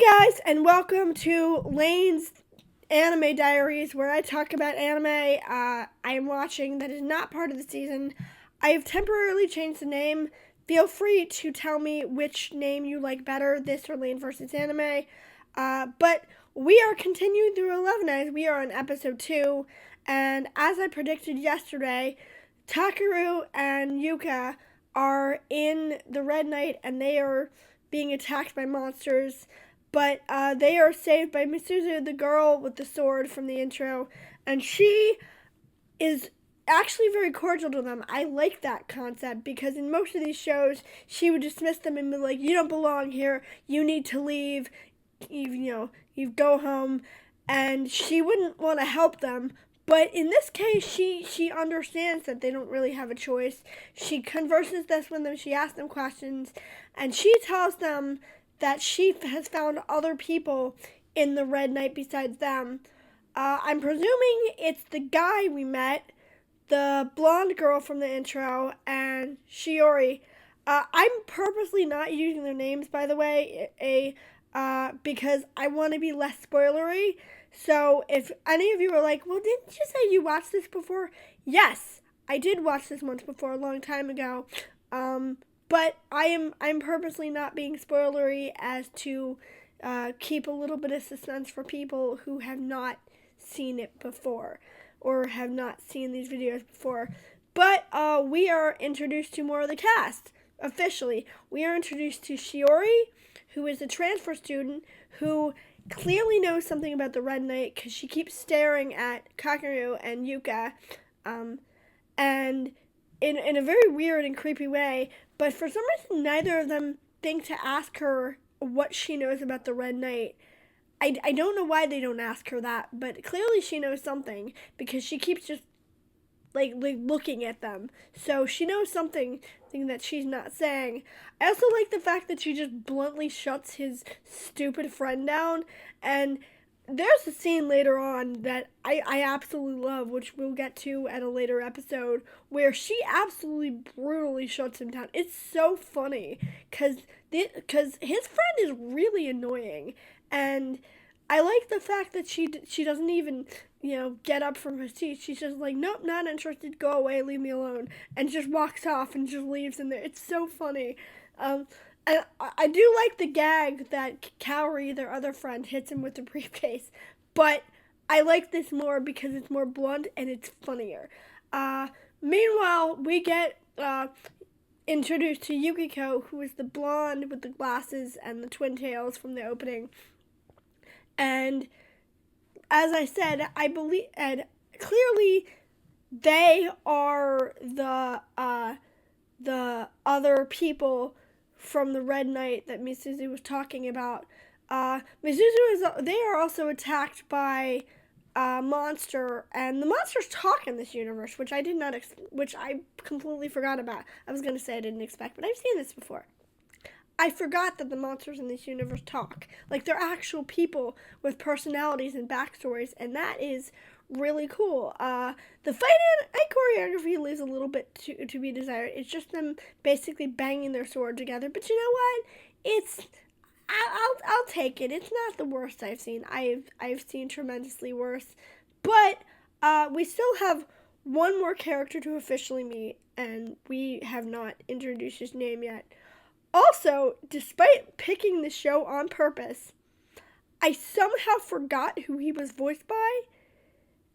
Hi guys, and welcome to Laine's Anime Diaries, where I talk about anime I am watching that is not part of the season. I have temporarily changed the name. Feel free to tell me which name you like better, this or Laine versus Anime. But we are continuing through 11 Eyes. We are on episode 2, and as I predicted yesterday, Takaru and Yuka are in the Red Knight, and they are being attacked by monsters. But they are saved by Misuzu, the girl with the sword from the intro, and she is actually very cordial to them. I like that concept because in most of these shows, she would dismiss them and be like, "You don't belong here. You need to leave. You go home," and she wouldn't want to help them. But in this case, she understands that they don't really have a choice. She converses this with them. She asks them questions, and she tells them that she has found other people in the Red Knight besides them. I'm presuming it's the guy we met, the blonde girl from the intro, and Shiori. I'm purposely not using their names, by the way, because I want to be less spoilery. So if any of you are like, "Well, didn't you say you watched this before?" Yes, I did watch this once before, a long time ago. But I'm purposely not being spoilery as to keep a little bit of suspense for people who have not seen it before or have not seen these videos before. But we are introduced to more of the cast officially. We are introduced to Shiori, who is a transfer student who clearly knows something about the Red Knight because she keeps staring at Kakaru and Yuka, and in a very weird and creepy way. But for some reason, neither of them think to ask her what she knows about the Red Knight. I don't know why they don't ask her that, but clearly she knows something because she keeps just like looking at them. So she knows something that she's not saying. I also like the fact that she just bluntly shuts his stupid friend down, and there's a scene later on that I absolutely love, which we'll get to at a later episode, where she absolutely brutally shuts him down. It's so funny because his friend is really annoying, and I like the fact that she doesn't even get up from her seat. She's just like, "Nope, not interested. Go away, leave me alone," and just walks off and just leaves him there. It's so funny. And I do like the gag that Kaori, their other friend, hits him with the briefcase, but I like this more because it's more blunt and it's funnier. Meanwhile, we get introduced to Yukiko, who is the blonde with the glasses and the twin tails from the opening. And as I said, I believe, and clearly they are the other people from the Red Knight that Misuzu was talking about. They are also attacked by a monster, and the monsters talk in this universe, which I did not, which I completely forgot about. I was gonna say I didn't expect, but I've seen this before. I forgot that the monsters in this universe talk. Like, they're actual people with personalities and backstories, and that is really cool. The fight and choreography leaves a little bit to be desired. It's just them basically banging their sword together. But you know what? I'll take it. It's not the worst I've seen. I've seen tremendously worse. But we still have one more character to officially meet, and we have not introduced his name yet. Also, despite picking the show on purpose, I somehow forgot who he was voiced by.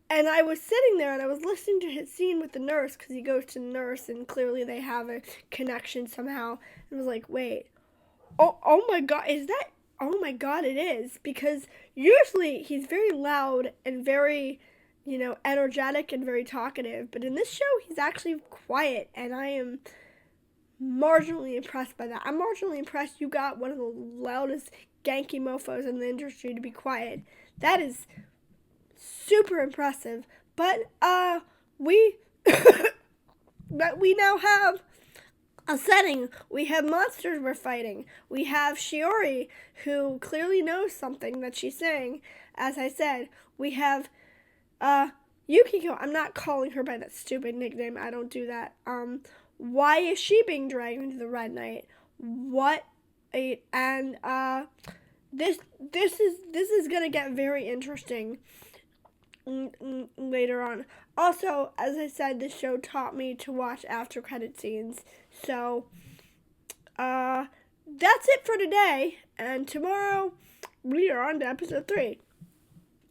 And I was sitting there and I was listening to his scene with the nurse, because he goes to the nurse and clearly they have a connection somehow. And I was like, wait, oh my god, is that? Oh my god, it is. Because usually he's very loud and very, energetic and very talkative. But in this show, he's actually quiet, and I am marginally impressed by that. I'm marginally impressed you got one of the loudest ganky mofos in the industry to be quiet. That is super impressive. But we but we now have a setting. We have monsters we're fighting. We have Shiori, who clearly knows something that she's saying. As I said, we have Yukiko. I'm not calling her by that stupid nickname. I don't do that. Why is she being dragged into the Red Knight? What? And this is gonna get very interesting later on. Also, as I said, this show taught me to watch after credit scenes. So, that's it for today. And tomorrow, we are on to episode 3.